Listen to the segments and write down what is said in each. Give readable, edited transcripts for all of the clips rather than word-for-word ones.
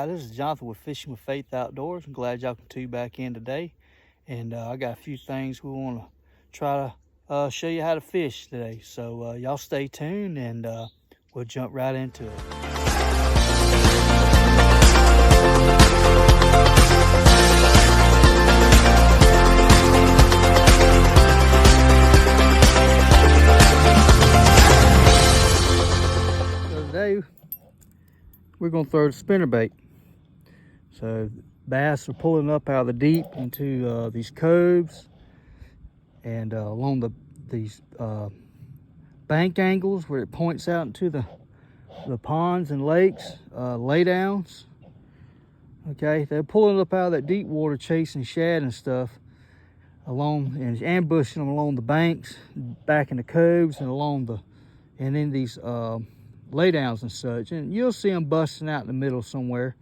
Hi, this is Jonathan with Fishing with Faith Outdoors. I'm glad y'all can tune back in today. And I got a few things we want to try to show you how to fish today. So y'all stay tuned and we'll jump right into it. So today we're going to throw the spinnerbait. So bass are pulling up out of the deep into these coves and along these bank angles where it points out into the ponds and lakes, laydowns. Okay, they're pulling up out of that deep water, chasing shad and stuff along and ambushing them along the banks, back in the coves and in these laydowns and such. And you'll see them busting out in the middle somewhere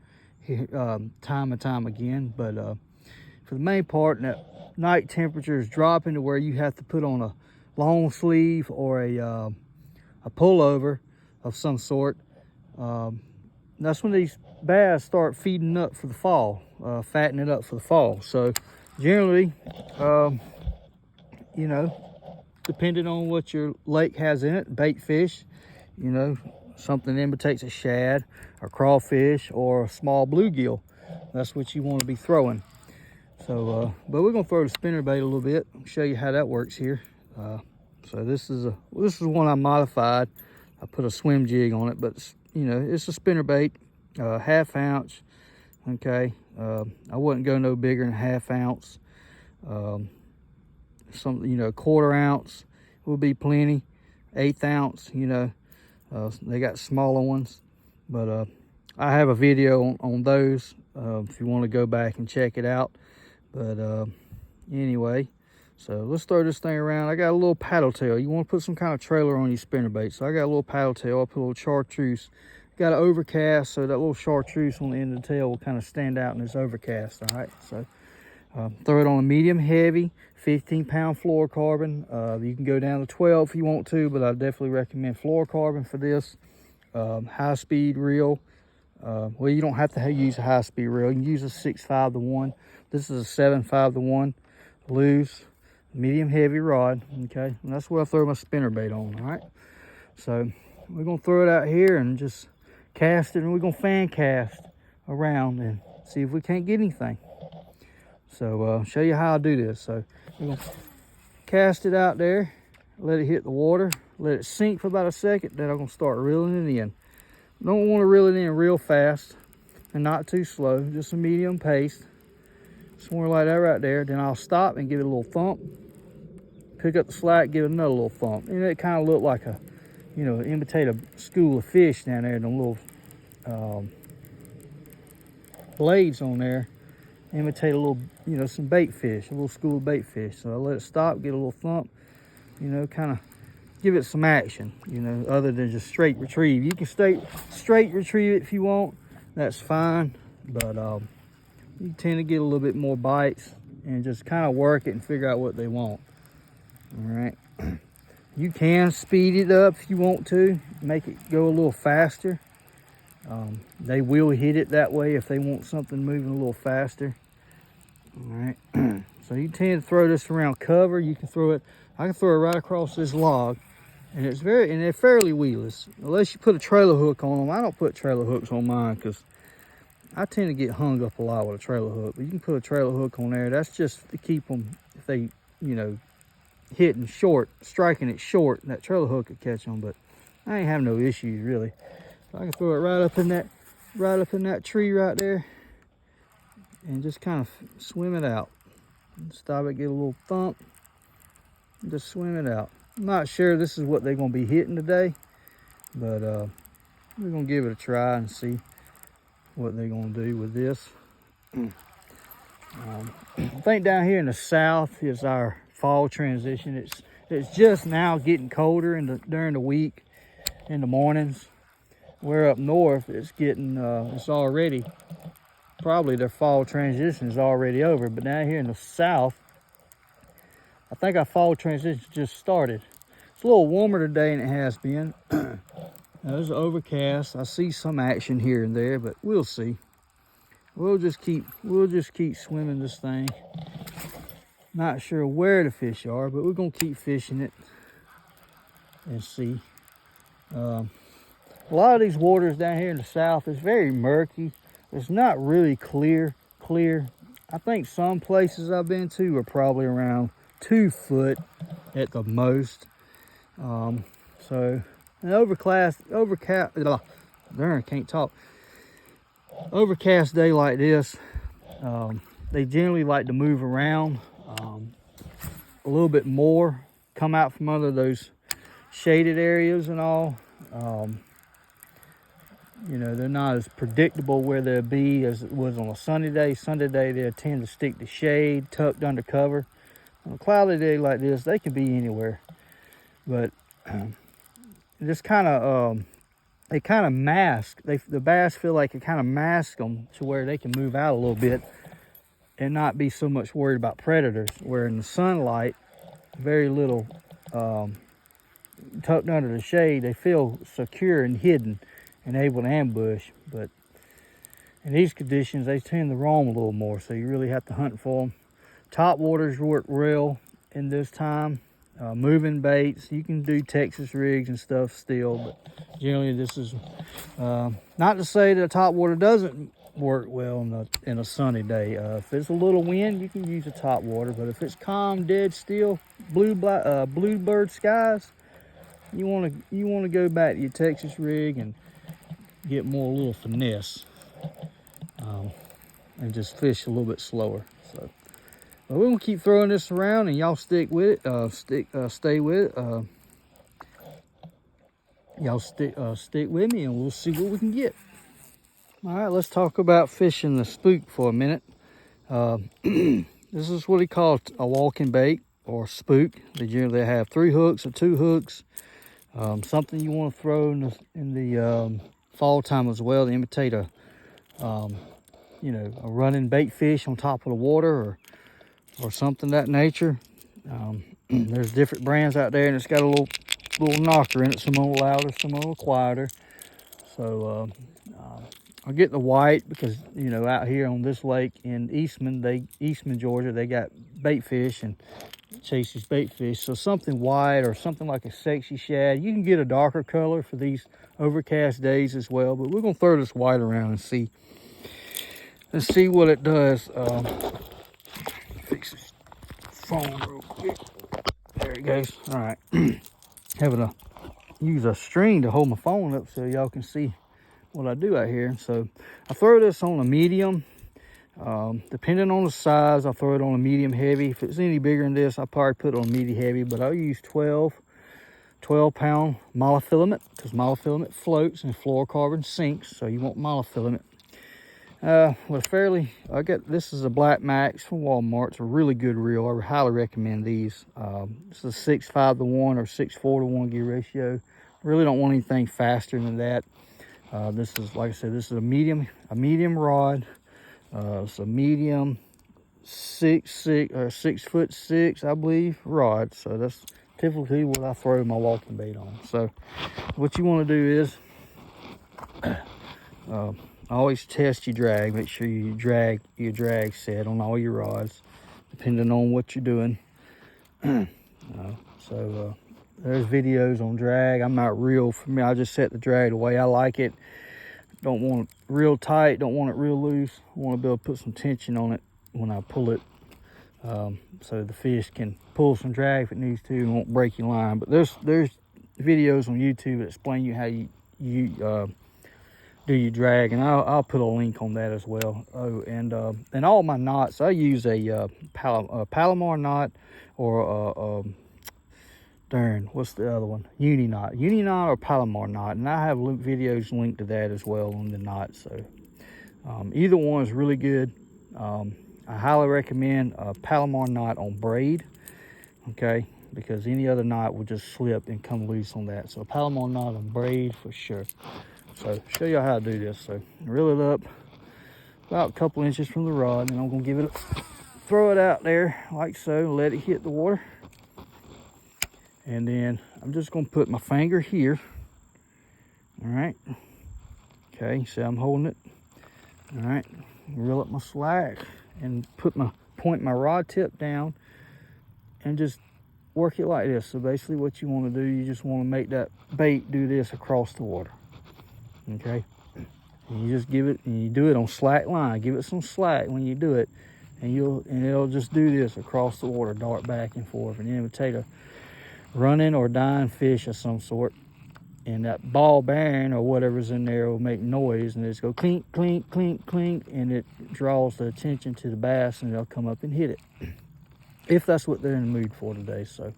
time and time again. But for the main part, that night temperature is dropping to where you have to put on a long sleeve or a pullover of some sort. That's when these bass start feeding up for the fall, fattening up for the fall. So generally, you know, depending on what your lake has in it, bait fish, you know, something imitates a shad or crawfish or a small bluegill. That's what you want to be throwing. So, but we're gonna throw the spinnerbait a little bit. I'll show you how that works here. So this is one I modified. I put a swim jig on it, but you know, it's a spinnerbait, 1/2 ounce. Okay, I wouldn't go no bigger than 1/2 ounce. Some, you know, 1/4 ounce will be plenty. 1/8 ounce, you know, they got smaller ones, but I have a video on those if you want to go back and check it out. But anyway, so let's throw this thing around. I got a little paddle tail. You want to put some kind of trailer on your spinnerbait. So I got a little paddle tail. I put a little chartreuse. Got an overcast, so that little chartreuse on the end of the tail will kind of stand out in this overcast. All right, so throw it on a medium heavy 15-pound fluorocarbon. You can go down to 12 if you want to, but I definitely recommend fluorocarbon for this. High speed reel. Well, you don't have to use a high speed reel. You can use a 6.5 to 1. This is a 7.5 to 1 loose medium heavy rod. Okay, and that's what I throw my spinnerbait on. All right, so we're gonna throw it out here and just cast it, and we're gonna fan cast around and see if we can't get anything. So show you how I do this. So we're gonna cast it out there, let it hit the water, let it sink for about a second, then I'm gonna start reeling it in. Don't want to reel it in real fast and not too slow, just a medium pace. Somewhere like that right there. Then I'll stop and give it a little thump, pick up the slack, give it another little thump. And it kind of looked like a, you know, imitate a school of fish down there, them little blades on there. Imitate a little, you know, some bait fish, a little school of bait fish. So I let it stop, get a little thump, you know, kind of give it some action, you know, other than just straight retrieve. You can straight retrieve it if you want, that's fine. But you tend to get a little bit more bites and just kind of work it and figure out what they want. All right. You can speed it up if you want to, make it go a little faster. They will hit it that way if they want something moving a little faster. All right. So you tend to throw this around cover. You can throw it, I can throw it right across this log, and they're fairly weedless unless you put a trailer hook on them. I don't put trailer hooks on mine because I tend to get hung up a lot with a trailer hook. But you can put a trailer hook on there. That's just to keep them, if they, you know, hitting short, striking it short, that trailer hook could catch them. But I ain't having no issues really. So I can throw it right up in that tree right there, and just kind of swim it out. Stop it, get a little thump, and just swim it out. I'm not sure this is what they're gonna be hitting today, but we're gonna give it a try and see what they're gonna do with this. I think down here in the south is our fall transition. It's just now getting colder during the week, in the mornings. We're up north, it's getting it's already, probably their fall transition is already over. But down here in the south, I think our fall transition just started. It's a little warmer today than it has been. Now, there's overcast. I see some action here and there, but we'll see. we'll just keep swimming this thing. Not sure where the fish are, but we're gonna keep fishing it and see. A lot of these waters down here in the south is very murky. It's not really clear. I think some places I've been to are probably around 2 foot at the most. So an overcast day like this, they generally like to move around a little bit more, come out from under those shaded areas and all. You know, they're not as predictable where they'll be as it was on a sunny day. Sunny day, they'll tend to stick to shade, tucked under cover. On a cloudy day like this, they can be anywhere. But this kind of, they kind of mask. The bass feel like it kind of masks them to where they can move out a little bit and not be so much worried about predators. Where in the sunlight, very little tucked under the shade, they feel secure and hidden and able to ambush. But in these conditions, they tend to roam a little more, so you really have to hunt for them. Top waters work real in this time. Moving baits, you can do Texas rigs and stuff still, but generally this is not to say that top water doesn't work well in a sunny day. If it's a little wind, you can use a top water, but if it's calm, dead still, bluebird skies, you want to go back to your Texas rig and get more a little finesse, and just fish a little bit slower. So we're gonna keep throwing this around, and y'all stick with it. Stay with it. Y'all stick with me, and we'll see what we can get. All right, let's talk about fishing the spook for a minute. This is what he calls a walking bait or spook. They generally have 3 hooks or 2 hooks. Something you want to throw in the fall time as well to imitate a running bait fish on top of the water or something of that nature. There's different brands out there, and it's got a little knocker in it, some a little louder, some a little quieter. So I'll get the white because, you know, out here on this lake in Eastman, Georgia, they got bait fish and chase these bait fish. So something white or something like a sexy shad. You can get a darker color for these overcast days as well, but we're gonna throw this white around and see what it does. Fix this phone real quick. There it goes. All right. Having to use a string to hold my phone up so y'all can see what I do out here. So I throw this on a medium. Depending on the size, I'll throw it on a medium heavy. If it's any bigger than this, I'll probably put it on medium heavy, but I'll use 12-pound monofilament because monofilament floats and fluorocarbon sinks, so you want monofilament. This is a Black Max from Walmart. It's a really good reel. I highly recommend these. It's a 6.5-to-1 or 6.4-to-1 gear ratio. Really don't want anything faster than that. This is, like I said, this is a medium rod. It's a medium 6'6", I believe, rod. So that's typically what I throw my walking bait on. So what you want to do is always test your drag. Make sure your drag set on all your rods, depending on what you're doing. There's videos on drag. I'm not real for me. I just set the drag the way I like it. Don't want it real tight. Don't want it real loose. I want to be able to put some tension on it when I pull it, so the fish can pull some drag if it needs to and won't break your line. But there's videos on YouTube that explain you how you do your drag, and I'll put a link on that as well. Oh, and all my knots, I use a Palomar knot or what's the other one? Uni knot or Palomar knot, and I have videos linked to that as well on the knot. So either one is really good. I highly recommend a Palomar knot on braid, okay, because any other knot will just slip and come loose on that. So a Palomar knot on braid for sure. So show you how to do this. So reel it up about a couple inches from the rod, and I'm gonna throw it out there like so, let it hit the water. And then I'm just gonna put my finger here. All right. Okay, so I'm holding it. All right. reel up my slack and point my rod tip down and just work it like this. So basically what you want to do, you just want to make that bait do this across the water. Okay, and you just give it, and you do it on slack line. Give it some slack when you do it, and it'll just do this across the water, dart back and forth, and imitate a running or dying fish of some sort. And that ball bearing or whatever's in there will make noise, and it's go clink, clink, clink, clink, and it draws the attention to the bass, and they'll come up and hit it if that's what they're in the mood for today. So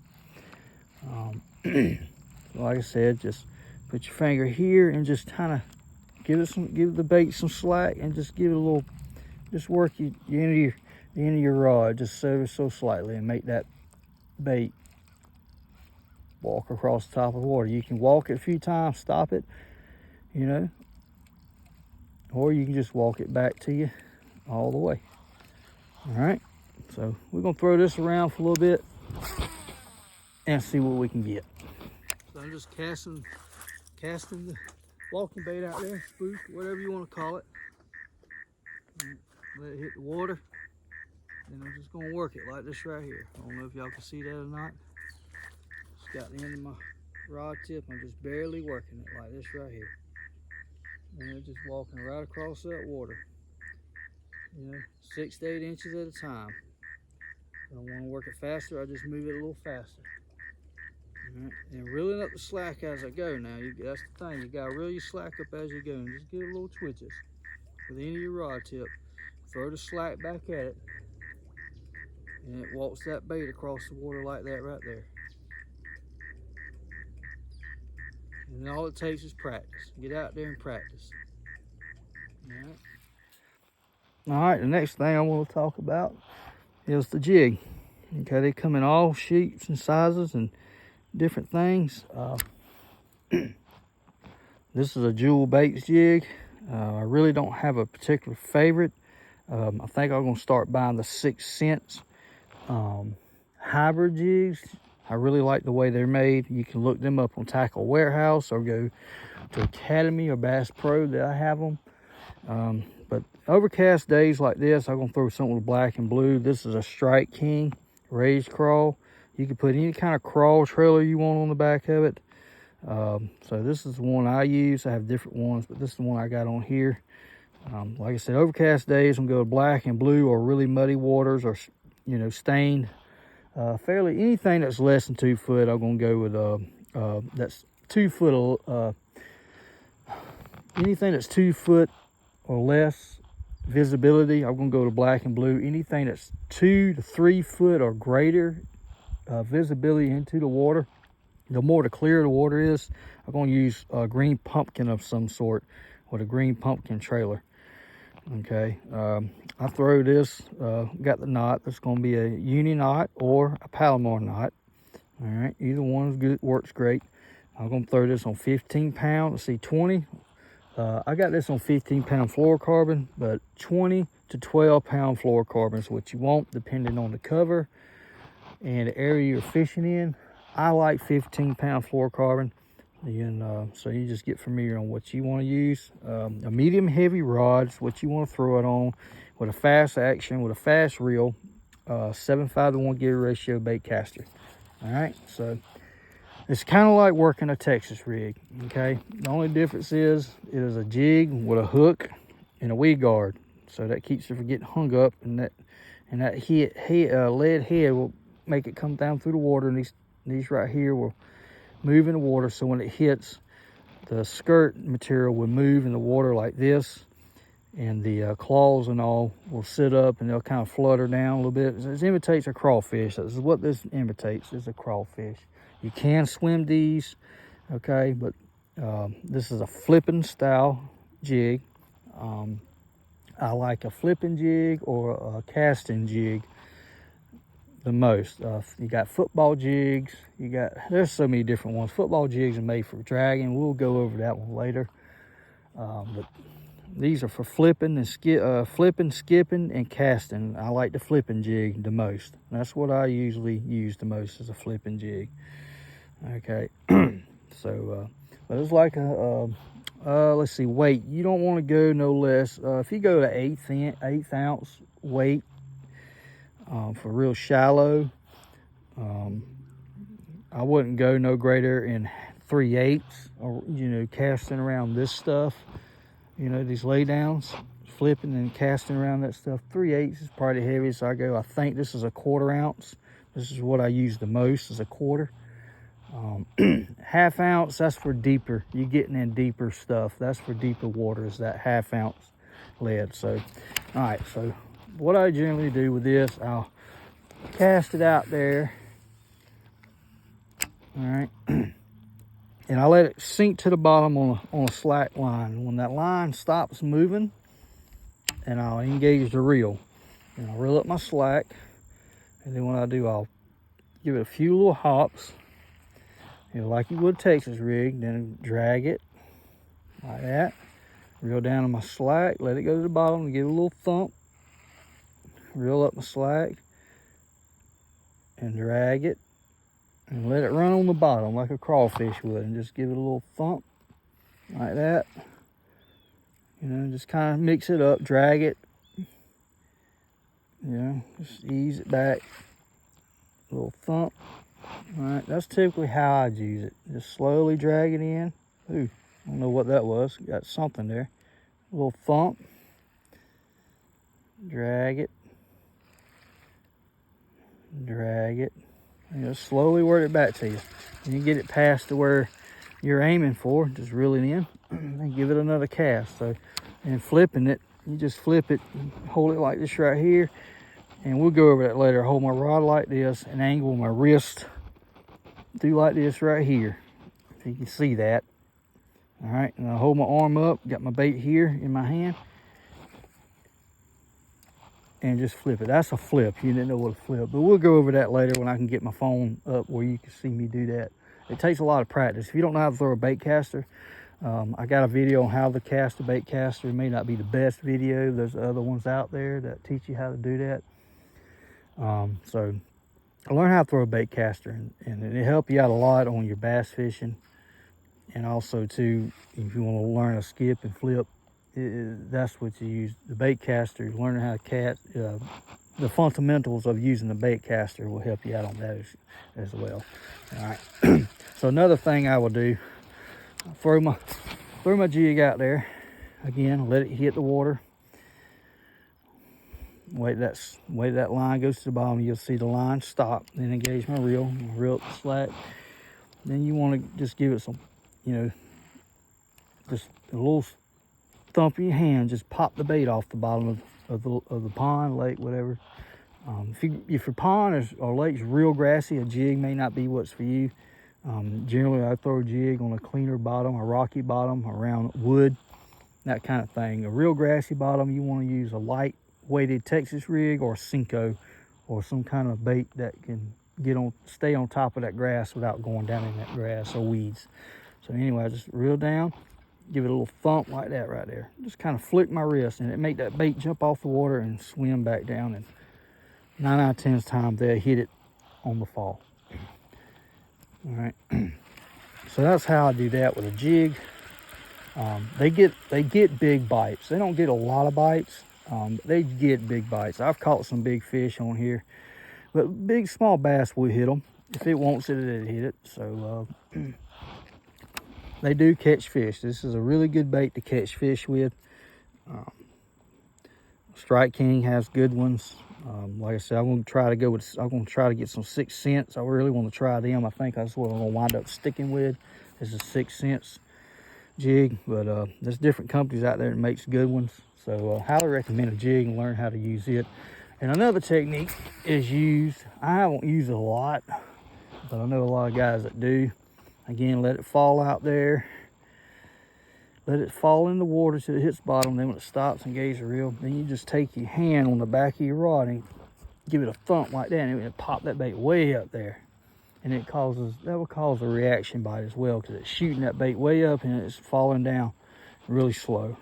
like I said, just put your finger here and just kind of give the bait some slack, and just give it a little, just work the end of your rod just so slightly, and make that bait walk across the top of the water. You can walk it a few times, stop it, you know, or you can just walk it back to you all the way. All right, so we're gonna throw this around for a little bit and see what we can get. So I'm just casting the walking bait out there, spook, whatever you want to call it. Let it hit the water, and I'm just gonna work it like this right here. I don't know if y'all can see that or not. Got the end of my rod tip, I'm just barely working it like this right here, and it's just walking right across that water, you know, 6 to 8 inches at a time. If I want to work it faster, I just move it a little faster. All right. And reeling up the slack as I go. Now that's the thing, you gotta reel your slack up as you go, and just give it little twitches with the end of your rod tip. Throw the slack back at it, and it walks that bait across the water like that right there. And all it takes is practice. Get out there and practice. All right, the next thing I want to talk about is the jig. Okay, they come in all shapes and sizes and different things. This is a Jewel Baits jig. I really don't have a particular favorite. I think I'm going to start buying the 6 Sense hybrid jigs. I really like the way they're made. You can look them up on Tackle Warehouse or go to Academy or Bass Pro that I have them. But overcast days like this, I'm gonna throw something with black and blue. This is a Strike King raised crawl. You can put any kind of crawl trailer you want on the back of it. So this is the one I use. I have different ones, but this is the one I got on here. Like I said, overcast days, I'm gonna go black and blue or really muddy waters, or you know, stained. Fairly anything that's less than 2 foot, I'm gonna go with that's 2 foot. Anything that's 2 foot or less visibility, I'm gonna go to black and blue. Anything that's 2 to 3 foot or greater visibility into the water, the more the clearer the water is, I'm gonna use a green pumpkin of some sort with a green pumpkin trailer. Okay, I throw this, got the knot that's going to be a uni knot or a Palomar knot. All right, either one is good, works great. I'm going to throw this on 15 pound, let's see, 20. I got this on 15 pound fluorocarbon, but 20 to 12 pound fluorocarbon is what you want, depending on the cover and the area you're fishing in. I like 15 pound fluorocarbon. And so you just get familiar on what you want to use. A medium heavy rod is what you want to throw it on, with a fast action, with a fast reel, 7.5 to 1 gear ratio bait caster. All right, so it's kind of like working a Texas rig. Okay, the only difference is it is a jig with a hook and a weed guard, so that keeps it from getting hung up, and that lead head will make it come down through the water, and these right here will move in the water, so when it hits, the skirt material will move in the water like this, and the claws and all will sit up, and they'll kind of flutter down a little bit. This imitates a crawfish. This is what this imitates, is a crawfish. You can swim these, okay, but this is a flipping style jig. I like a flipping jig or a casting jig the most. You got football jigs, there's so many different ones. Football jigs are made for dragging. We'll go over that one later. But these are for flipping and skipping and casting. I like the flipping jig the most. That's what I usually use the most, is a flipping jig. Okay, so but it's like a let's see, weight. You don't want to go no less. If you go to eighth ounce weight for real shallow, I wouldn't go no greater in 3/8, or casting around this stuff. These lay downs, flipping and casting around that stuff. 3/8 is probably heavy, so I think this is a 1/4 ounce. This is what I use the most, is a 1/4. 1/2 ounce, that's for deeper. You're getting in deeper stuff. That's for deeper waters, that 1/2 ounce lead. So, all right, so what I generally do with this, I'll cast it out there. All right. And I let it sink to the bottom on a slack line. When that line stops moving, and I'll engage the reel. And I'll reel up my slack. And then what I do, I'll give it a few little hops, like you would Texas rig. Then drag it like that. Reel down on my slack, let it go to the bottom and give it a little thump. Reel up my slack and drag it. And let it run on the bottom like a crawfish would, and just give it a little thump like that. Just kind of mix it up, drag it. Just ease it back. A little thump. All right, that's typically how I'd use it. Just slowly drag it in. Ooh, I don't know what that was. Got something there. A little thump. Drag it. Drag it. And just slowly work it back to you. And you get it past to where you're aiming for, just reel it in, and give it another cast. So, and flipping it, you just flip it, hold it like this right here, and we'll go over that later. Hold my rod like this and angle my wrist through like this right here, so you can see that. All right, and I hold my arm up, got my bait here in my hand, and just flip it. That's a flip. You didn't know what a flip, but we'll go over that later when I can get my phone up where you can see me do that. It takes a lot of practice. If you don't know how to throw a bait caster, I got a video on how to cast a bait caster. It may not be the best video. There's other ones out there that teach you how to do that. So learn how to throw a bait caster, and it'll help you out a lot on your bass fishing. And also too, if you want to learn to skip and flip, that's what you use. The bait caster, learning how to cast, the fundamentals of using the bait caster will help you out on that as well. All right. So another thing I will do, throw my jig out there again, let it hit the water. Wait that line goes to the bottom. You'll see the line stop. Then engage my reel, reel up the slack. Then you want to just give it some, just a little thump in your hand. Just pop the bait off the bottom of the pond, lake, whatever. If your pond or lake's real grassy, a jig may not be what's for you. Generally, I throw a jig on a cleaner bottom, a rocky bottom, around wood, that kind of thing. A real grassy bottom, you want to use a light weighted Texas rig or Senko, or some kind of bait that can stay on top of that grass without going down in that grass or weeds. So anyway, I just reel down, give it a little thump like that right there. Just kind of flick my wrist, and it make that bait jump off the water and swim back down. And 9 out of 10 times they'll hit it on the fall. All right. So that's how I do that with a jig. They get big bites. They don't get a lot of bites. They get big bites. I've caught some big fish on here, but small bass will hit them. If it wants it, it'll hit it. So they do catch fish. This is a really good bait to catch fish with. Strike King has good ones. Like I said, I'm gonna try to get some 6 cents. I really want to try them. I think that's what I'm gonna wind up sticking with, is a 6 cents jig. But there's different companies out there that makes good ones. So highly recommend a jig and learn how to use it. And another technique is I won't use it a lot, but I know a lot of guys that do. Again, let it fall out there. Let it fall in the water till it hits bottom. Then when it stops, engage the reel. Then you just take your hand on the back of your rod and give it a thump like that, and it'll pop that bait way up there. And that will cause a reaction bite as well, because it's shooting that bait way up and it's falling down really slow.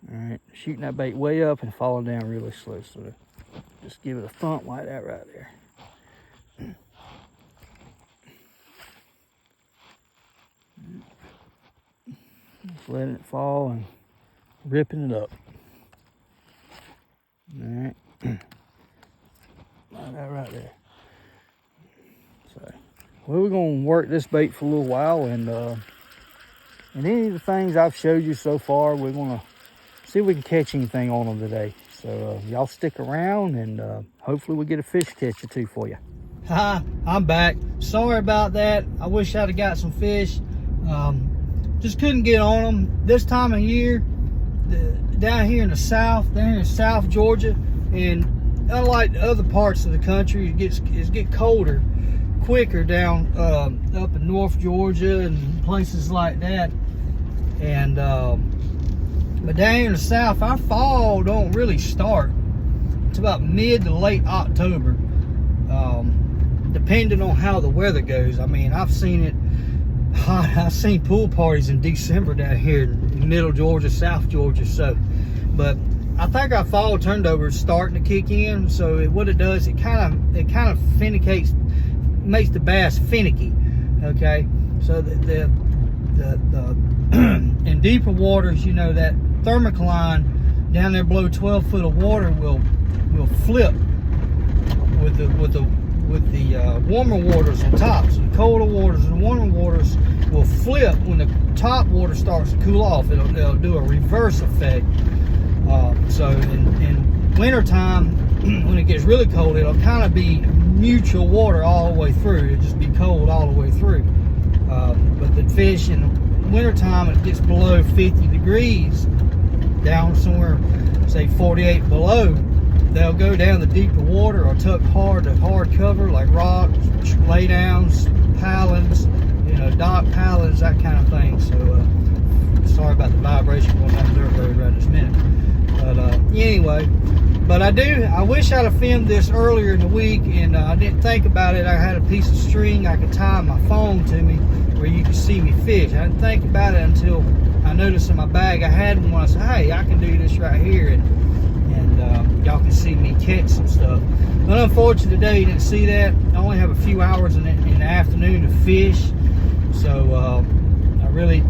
All right, shooting that bait way up and falling down really slow. So just give it a thump like that right there. Just letting it fall and ripping it up. All right. That right there. So, well, we're gonna work this bait for a little while, and any of the things I've showed you so far, we're gonna see if we can catch anything on them today. So y'all stick around, and hopefully we get a fish catch or two for you. Hi, I'm back. Sorry about that. I wish I'd have got some fish. Just couldn't get on them this time of year. Down here in the south, down here in South Georgia, and unlike other parts of the country, it gets colder quicker down up in North Georgia and places like that. And but down here in the south, our fall don't really start. It's about mid to late October, depending on how the weather goes. I mean, I've seen pool parties in December down here in middle Georgia, South Georgia. So, but I think our fall turnover is starting to kick in. So what it does, it kind of finicates, makes the bass finicky. Okay, so the in deeper waters, you know, that thermocline down there below 12 foot of water will flip with the warmer waters on top. So the colder waters and the warmer waters will flip when the top water starts to cool off. It'll do a reverse effect. So in wintertime, when it gets really cold, it'll kind of be neutral water all the way through. It'll just be cold all the way through. But the fish in the wintertime, it gets below 50 degrees, down somewhere, say 48 below, they'll go down the deeper water or tuck hard to hard cover like rocks, laydowns, palins, you know, dock palins, that kind of thing. So sorry about the vibration going down the dirt road right this minute. But anyway, but I wish I'd have filmed this earlier in the week, and I didn't think about it. I had a piece of string I could tie my phone to me where you could see me fish. I didn't think about it until I noticed in my bag I had one. I said, hey, I can do this right here, and y'all can see me catch some stuff. But unfortunately today you didn't see that. I only have a few hours in the afternoon to fish, so I really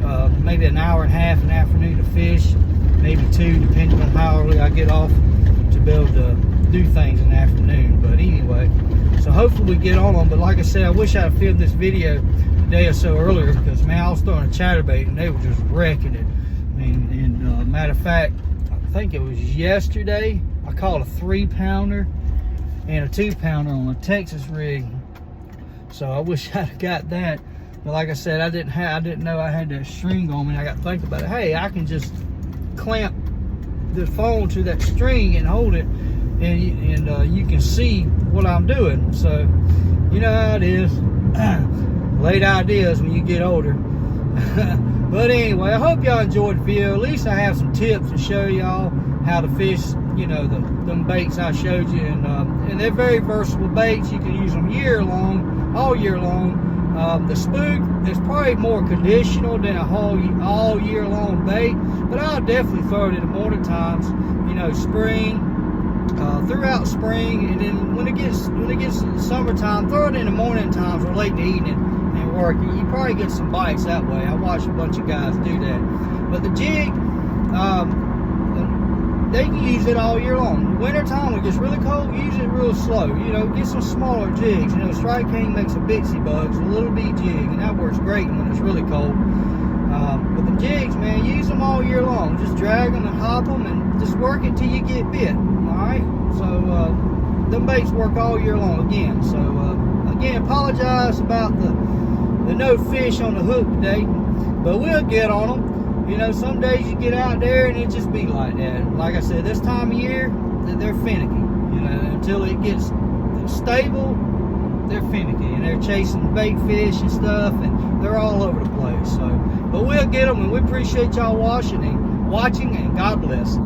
maybe an hour and a half in the afternoon to fish, maybe two, depending on how early I get off to be able to do things in the afternoon. But anyway, so hopefully we get on them. But like I said, I wish I had filmed this video a day or so earlier, because man, I was throwing a chatterbait and they were just wrecking it. I mean, and matter of fact, I think it was yesterday, I caught a 3-pounder and a 2-pounder on a Texas rig. So I wish I'd have got that. But like I said, I didn't know I had that string on me. I got to think about it. Hey, I can just clamp the phone to that string and hold it, and you can see what I'm doing. So you know how it is. Late ideas when you get older. But anyway, I hope y'all enjoyed the video. At least I have some tips to show y'all how to fish, you know, them baits I showed you, and they're very versatile baits. You can use them all year long. The spook is probably more conditional than a all year long bait, but I'll definitely throw it in the morning times, you know, spring, throughout spring, and then when it gets to the summertime, throw it in the morning times or late in the evening and work it. You probably get some bites that way. I watched a bunch of guys do that. But the jig, they can use it all year long. Winter time, when it gets really cold, use it real slow. You know, get some smaller jigs. You know, Strike King makes a Bixie Bugs, a little B jig, and that works great when it's really cold. But the jigs, man, use them all year long. Just drag them and hop them and just work it till you get bit. Alright? So, them baits work all year long again. So, again, apologize about the no fish on the hook today, but we'll get on them. You know, some days you get out there and it just be like that. Like I said, this time of year, they're finicky. You know, until it gets stable, they're finicky. And they're chasing bait fish and stuff, and they're all over the place. So, but we'll get them, and we appreciate y'all watching, and God bless.